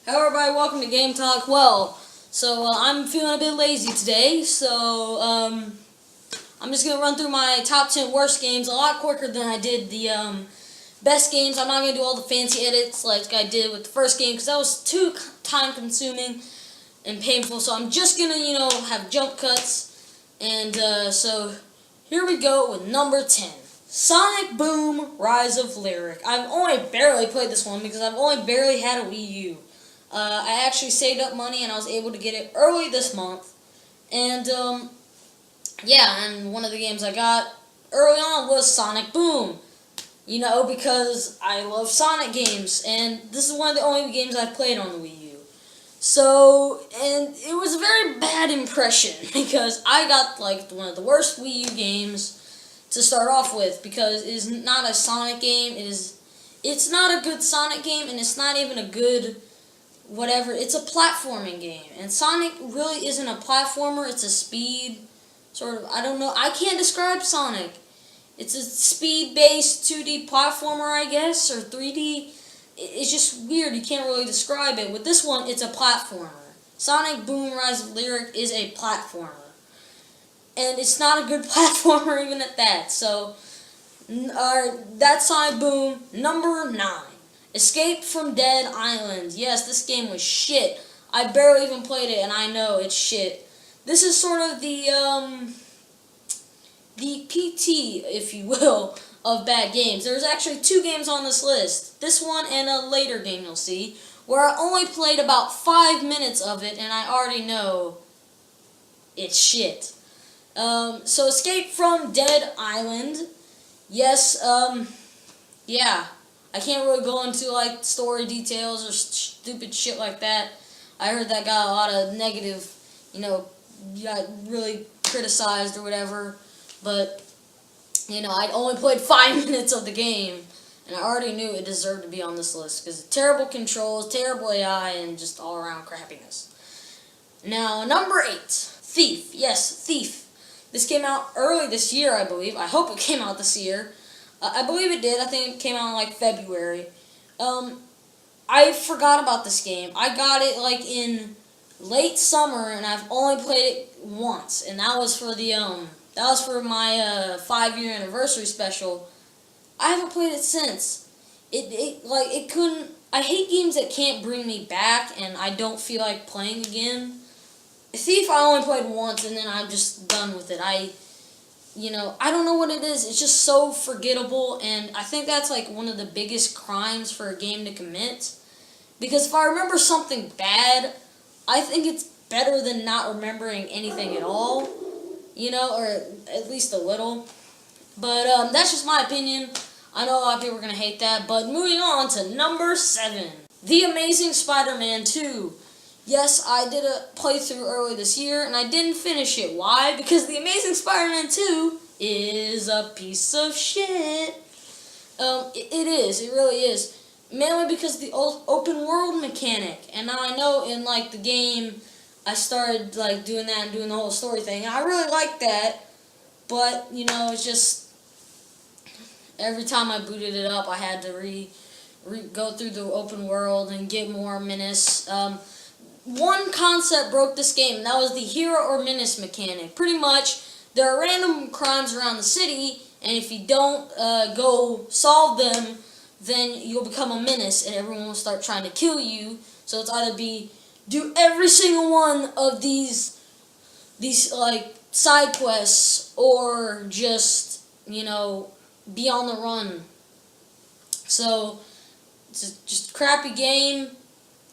Hello everybody, welcome to Game Talk. I'm feeling a bit lazy today, I'm just going to run through my top 10 worst games a lot quicker than I did the best games. I'm not going to do all the fancy edits like I did with the first game because that was too time consuming and painful, so I'm just going to, have jump cuts. So here we go with number 10. Sonic Boom Rise of Lyric. I've only barely played this one because I've only barely had a Wii U. I actually saved up money and I was able to get it early this month. And and one of the games I got early on was Sonic Boom. Because I love Sonic games, and this is one of the only games I've played on the Wii U. And it was a very bad impression because I got one of the worst Wii U games to start off with because it is not a Sonic game. It's not a good Sonic game, and it's not even a good whatever. It's a platforming game, and Sonic really isn't a platformer. It's a speed sort of. I don't know. I can't describe Sonic. It's a speed-based 2D platformer, I guess, or 3D. It's just weird. You can't really describe it. With this one, it's a platformer. Sonic Boom Rise of Lyric is a platformer. And it's not a good platformer even at that. So, that's Sonic Boom. Number 9. Escape from Dead Island. Yes, this game was shit. I barely even played it, and I know it's shit. This is sort of the PT, if you will, of bad games. There's actually 2 games on this list. This one and a later game you'll see, where I only played about 5 minutes of it, and I already know it's shit. So Escape from Dead Island. Yes, yeah. I can't really go into, story details or stupid shit like that. I heard that got a lot of negative, got really criticized or whatever. But, I'd only played 5 minutes of the game, and I already knew it deserved to be on this list because of terrible controls, terrible AI, and just all-around crappiness. Now, number 8. Thief. Yes, Thief. This came out early this year, I believe. I hope it came out this year. I believe it did. I think it came out in, February. I forgot about this game. I got it, in late summer, and I've only played it once, and that was for my 5-year anniversary special. I haven't played it since. It couldn't. I hate games that can't bring me back, and I don't feel like playing again. Thief, I only played once, and then I'm just done with it. I don't know what it is. It's just so forgettable, and I think that's one of the biggest crimes for a game to commit. Because if I remember something bad, I think it's better than not remembering anything at all, or at least a little. But that's just my opinion. I know a lot of people are going to hate that, but moving on to number 7. The Amazing Spider-Man 2. Yes, I did a playthrough early this year, and I didn't finish it. Why? Because The Amazing Spider-Man 2 is a piece of shit. It is. It really is. Mainly because of the open world mechanic. And now I know in, the game, I started, doing that and doing the whole story thing. I really like that, but, it's just, every time I booted it up, I had to go through the open world and get more menace. One concept broke this game, and that was the hero or menace mechanic. Pretty much, there are random crimes around the city, and if you don't go solve them, then you'll become a menace, and everyone will start trying to kill you. So it's either do every single one of these side quests, or just, be on the run. So, it's just a crappy game.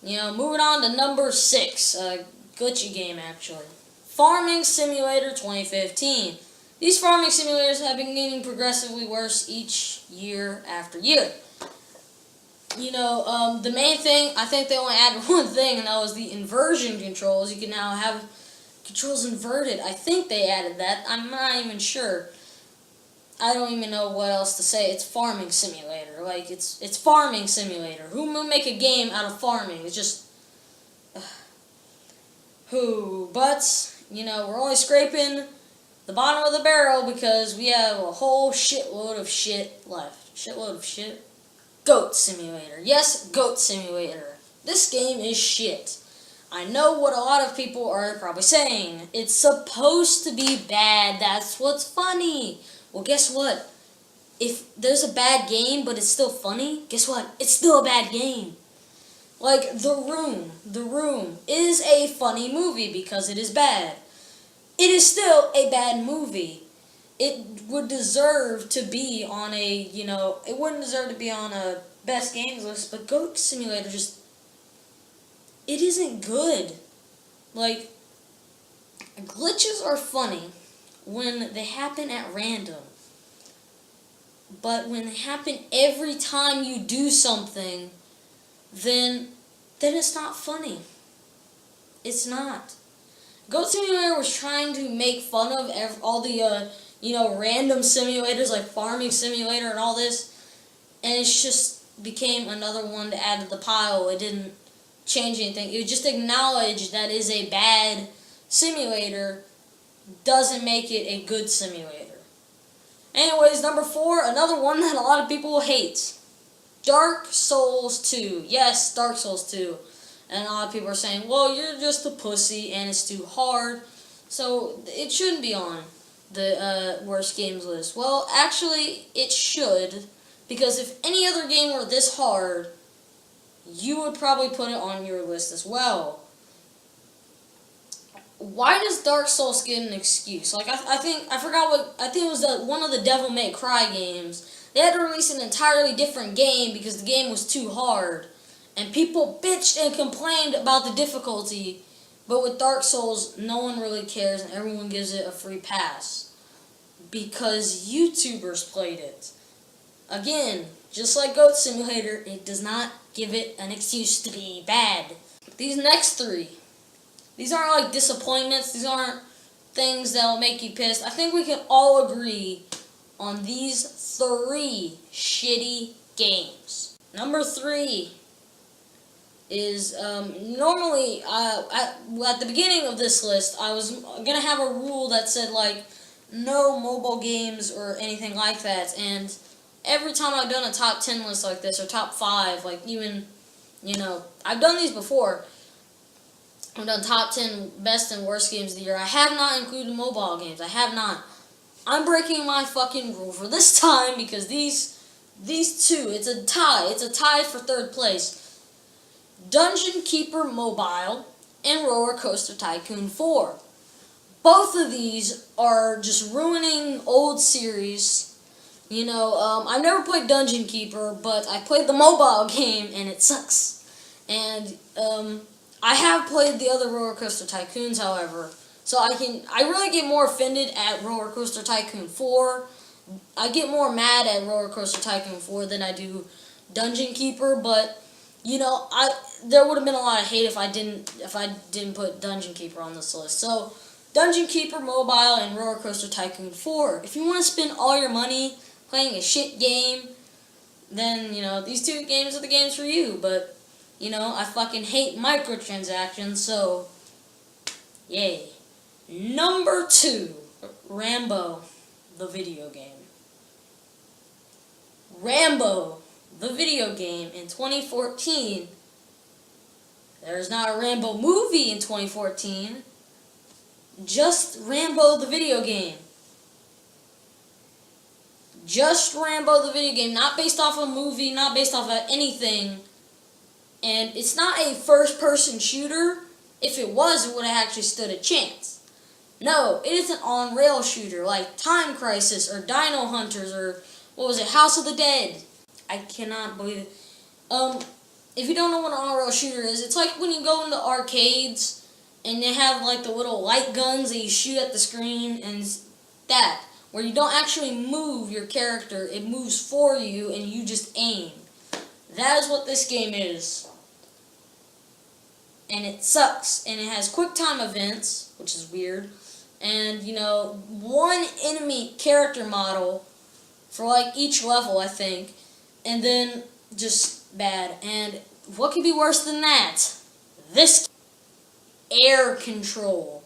Moving on to number 6, a glitchy game actually. Farming Simulator 2015. These farming simulators have been getting progressively worse each year after year. The main thing, I think they only added one thing, and that was the inversion controls. You can now have controls inverted. I think they added that. I'm not even sure. I don't even know what else to say. It's Farming Simulator. It's Farming Simulator. Who will make a game out of farming? It's just... who? But, we're only scraping the bottom of the barrel because we have a whole shitload of shit left. Shitload of shit? Goat Simulator. Yes, Goat Simulator. This game is shit. I know what a lot of people are probably saying. It's supposed to be bad. That's what's funny. Well, guess what? If there's a bad game but it's still funny, guess what? It's still a bad game. Like The Room. The Room is a funny movie because it is bad. It is still a bad movie. It would deserve to be on it wouldn't deserve to be on a best games list, but Goat Simulator it isn't good. Like, glitches are funny when they happen at random. But when they happen every time you do something, then it's not funny. It's not. Goat Simulator was trying to make fun of all the random simulators like Farming Simulator and all this, and it just became another one to add to the pile. It didn't change anything. It just acknowledged that is a bad simulator, doesn't make it a good simulator. Anyways, number 4, another one that a lot of people hate. Dark Souls 2. Yes, Dark Souls 2. And a lot of people are saying, well, you're just a pussy and it's too hard, so it shouldn't be on the worst games list. Well, actually, it should, because if any other game were this hard, you would probably put it on your list as well. Why does Dark Souls get an excuse? Like, I think it was one of the Devil May Cry games. They had to release an entirely different game because the game was too hard. And people bitched and complained about the difficulty. But with Dark Souls, no one really cares and everyone gives it a free pass. Because YouTubers played it. Again, just like Goat Simulator, it does not give it an excuse to be bad. These next 3, these aren't like disappointments. These aren't things that will make you pissed. I think we can all agree on these 3 shitty games. Number 3 is normally at the beginning of this list I was gonna have a rule that said like no mobile games or anything like that, and every time I've done a top 10 list like this or top 5, like even I've done these before. I've done top 10 best and worst games of the year. I have not included mobile games. I have not. I'm breaking my fucking rule for this time because these 2, it's a tie. It's a tie for 3rd place. Dungeon Keeper Mobile and Roller Coaster Tycoon 4. Both of these are just ruining old series. I've never played Dungeon Keeper, but I played the mobile game and it sucks. And I have played the other Roller Coaster Tycoons, however, so I really get more offended at Roller Coaster Tycoon 4. I get more mad at Roller Coaster Tycoon 4 than I do Dungeon Keeper, but there would have been a lot of hate if I didn't put Dungeon Keeper on this list. So Dungeon Keeper Mobile and Roller Coaster Tycoon 4. If you want to spend all your money playing a shit game, then these 2 games are the games for you. But I fucking hate microtransactions, so yay. Number 2, Rambo, the video game. Rambo, the video game in 2014. There's not a Rambo movie in 2014. Just Rambo, the video game. Just Rambo, the video game. Not based off a movie, not based off of anything. And it's not a first-person shooter. If it was, it would have actually stood a chance. No, it is an on-rail shooter like Time Crisis or Dino Hunters or, House of the Dead. I cannot believe it. If you don't know what an on-rail shooter is, it's like when you go into arcades and they have like the little light guns that you shoot at the screen, and that, where you don't actually move your character, it moves for you and you just aim. That is what this game is. And it sucks. And it has quick time events, which is weird. And, one enemy character model for like each level, I think. And then just bad. And what could be worse than that? This air control.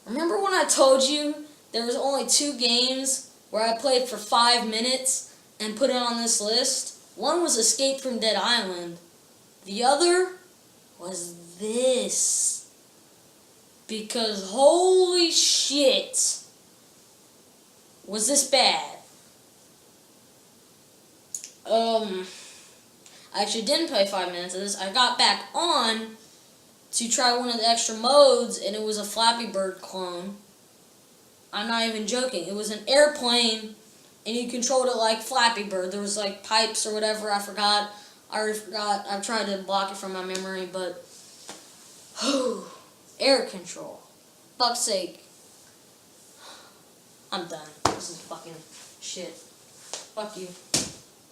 Remember when I told you there was only 2 games where I played for 5 minutes and put it on this list? One was Escape from Dead Island. The other was this. Because holy shit, was this bad. I actually didn't play 5 minutes of this. I got back on to try one of the extra modes, and it was a Flappy Bird clone. I'm not even joking. It was an airplane, and you controlled it like Flappy Bird. There was like pipes or whatever. I forgot. I already forgot. I've tried to block it from my memory, but air control. Fuck's sake. I'm done. This is fucking shit. Fuck you.